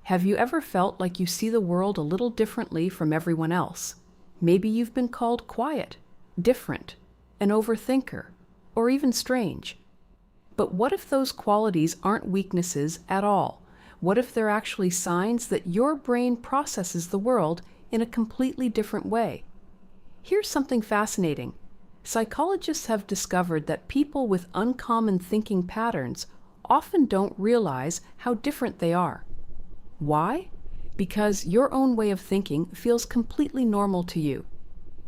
Have you ever felt like you see the world a little differently from everyone else? Maybe you've been called quiet, different, an overthinker, or even strange. But what if those qualities aren't weaknesses at all? What if they're actually signs that your brain processes the world in a completely different way? Here's something fascinating. Psychologists have discovered that people with uncommon thinking patterns often don't realize how different they are. Why? Because your own way of thinking feels completely normal to you.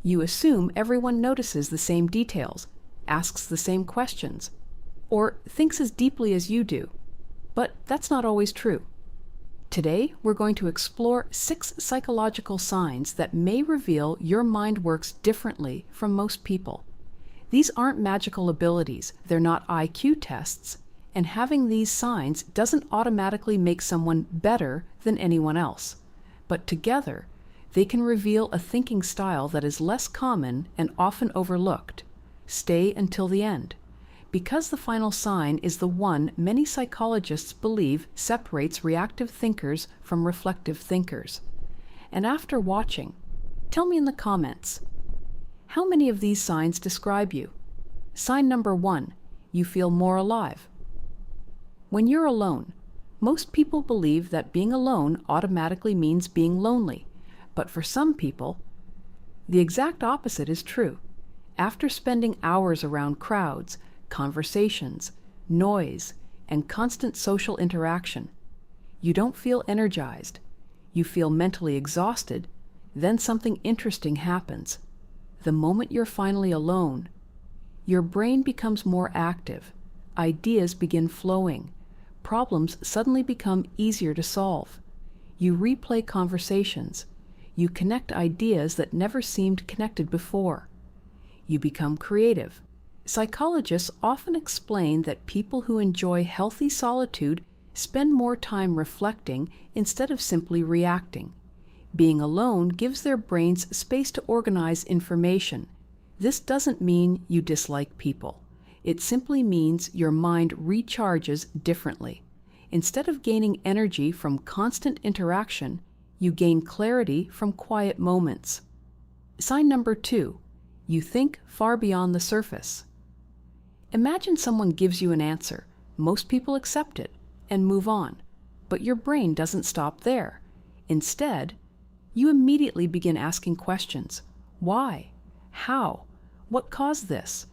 You assume everyone notices the same details, asks the same questions, or thinks as deeply as you do. But that's not always true. Today, we're going to explore 6 psychological signs that may reveal your mind works differently from most people. These aren't magical abilities, they're not IQ tests, and having these signs doesn't automatically make someone better than anyone else. But together, they can reveal a thinking style that is less common and often overlooked. Stay until the end, because the final sign is the one many psychologists believe separates reactive thinkers from reflective thinkers. And after watching, tell me in the comments, how many of these signs describe you? Sign number 1, you feel more alive. When you're alone, most people believe that being alone automatically means being lonely. But for some people, the exact opposite is true. After spending hours around crowds, conversations, noise, and constant social interaction, you don't feel energized. You feel mentally exhausted. Then something interesting happens. The moment you're finally alone, your brain becomes more active. Ideas begin flowing. Problems suddenly become easier to solve. You replay conversations. You connect ideas that never seemed connected before. You become creative. Psychologists often explain that people who enjoy healthy solitude spend more time reflecting instead of simply reacting. Being alone gives their brains space to organize information. This doesn't mean you dislike people. It simply means your mind recharges differently. Instead of gaining energy from constant interaction, you gain clarity from quiet moments. Sign number 2, you think far beyond the surface. Imagine someone gives you an answer. Most people accept it and move on. But your brain doesn't stop there. Instead, you immediately begin asking questions. Why? How? What caused this?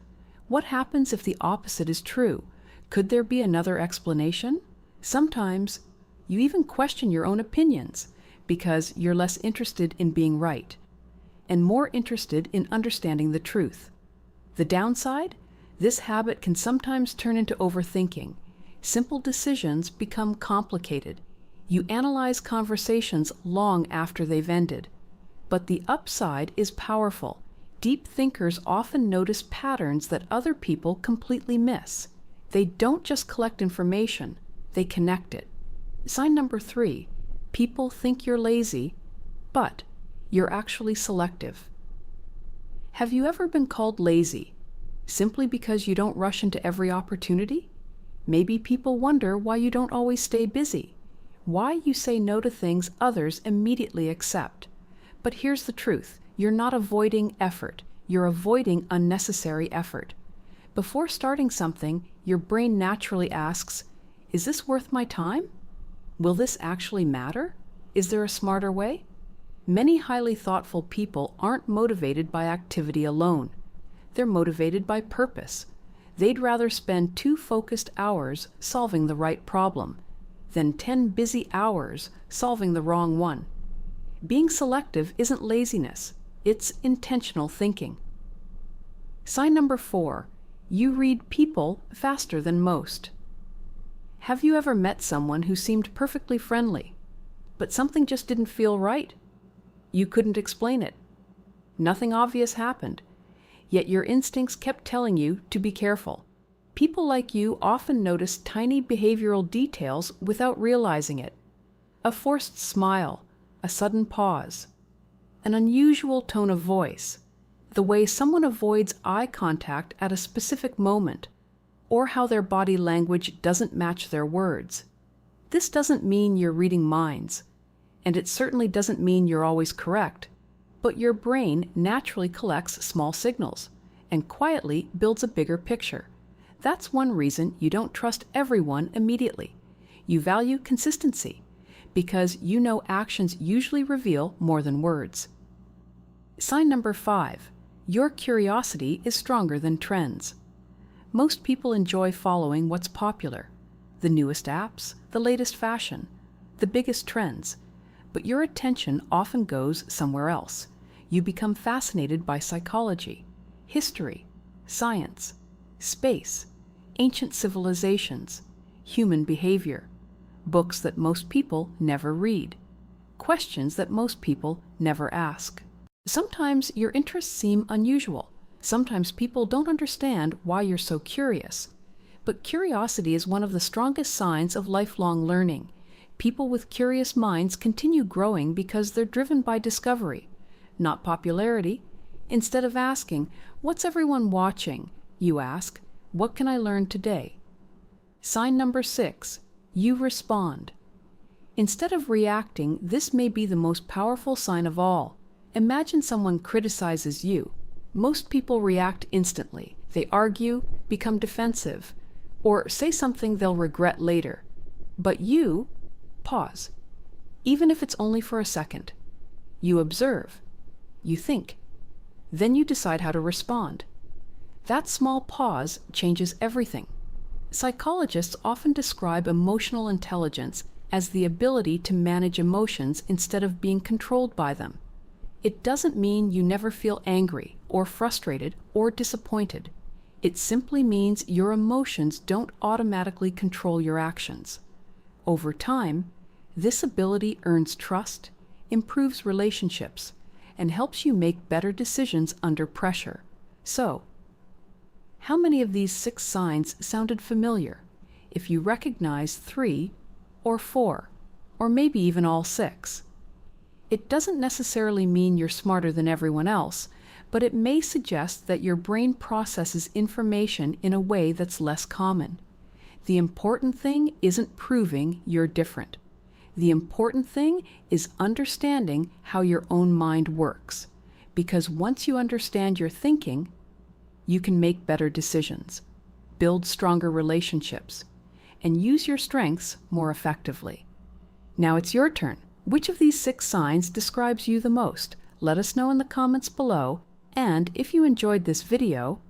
What happens if the opposite is true? Could there be another explanation? Sometimes you even question your own opinions because you're less interested in being right and more interested in understanding the truth. The downside? This habit can sometimes turn into overthinking. Simple decisions become complicated. You analyze conversations long after they've ended. But the upside is powerful. Deep thinkers often notice patterns that other people completely miss. They don't just collect information, they connect it. Sign number 3, people think you're lazy, but you're actually selective. Have you ever been called lazy simply because you don't rush into every opportunity? Maybe people wonder why you don't always stay busy, why you say no to things others immediately accept. But here's the truth. You're not avoiding effort. You're avoiding unnecessary effort. Before starting something, your brain naturally asks, is this worth my time? Will this actually matter? Is there a smarter way? Many highly thoughtful people aren't motivated by activity alone. They're motivated by purpose. They'd rather spend 2 focused hours solving the right problem than 10 busy hours solving the wrong one. Being selective isn't laziness, it's intentional thinking. Sign number 4, you read people faster than most. Have you ever met someone who seemed perfectly friendly, but something just didn't feel right? You couldn't explain it. Nothing obvious happened, yet your instincts kept telling you to be careful. People like you often notice tiny behavioral details without realizing it. A forced smile, a sudden pause, an unusual tone of voice, the way someone avoids eye contact at a specific moment, or how their body language doesn't match their words. This doesn't mean you're reading minds, and it certainly doesn't mean you're always correct, but your brain naturally collects small signals and quietly builds a bigger picture. That's one reason you don't trust everyone immediately. You value consistency because you know actions usually reveal more than words. Sign number 5. Your curiosity is stronger than trends. Most people enjoy following what's popular, the newest apps, the latest fashion, the biggest trends, but your attention often goes somewhere else. You become fascinated by psychology, history, science, space, ancient civilizations, human behavior, books that most people never read, questions that most people never ask. Sometimes your interests seem unusual. Sometimes people don't understand why you're so curious. But curiosity is one of the strongest signs of lifelong learning. People with curious minds continue growing because they're driven by discovery, not popularity. Instead of asking, "What's everyone watching?" you ask, "What can I learn today?" Sign number 6. You respond. Instead of reacting, this may be the most powerful sign of all. Imagine someone criticizes you. Most people react instantly. They argue, become defensive, or say something they'll regret later. But you pause, even if it's only for a second. You observe. You think. Then you decide how to respond. That small pause changes everything. Psychologists often describe emotional intelligence as the ability to manage emotions instead of being controlled by them. It doesn't mean you never feel angry or frustrated or disappointed. It simply means your emotions don't automatically control your actions. Over time, this ability earns trust, improves relationships, and helps you make better decisions under pressure. So, how many of these 6 signs sounded familiar? If you recognize 3 or 4, or maybe even all 6. It doesn't necessarily mean you're smarter than everyone else, but it may suggest that your brain processes information in a way that's less common. The important thing isn't proving you're different. The important thing is understanding how your own mind works, because once you understand your thinking, you can make better decisions, build stronger relationships, and use your strengths more effectively. Now it's your turn. Which of these 6 signs describes you the most? Let us know in the comments below, and if you enjoyed this video,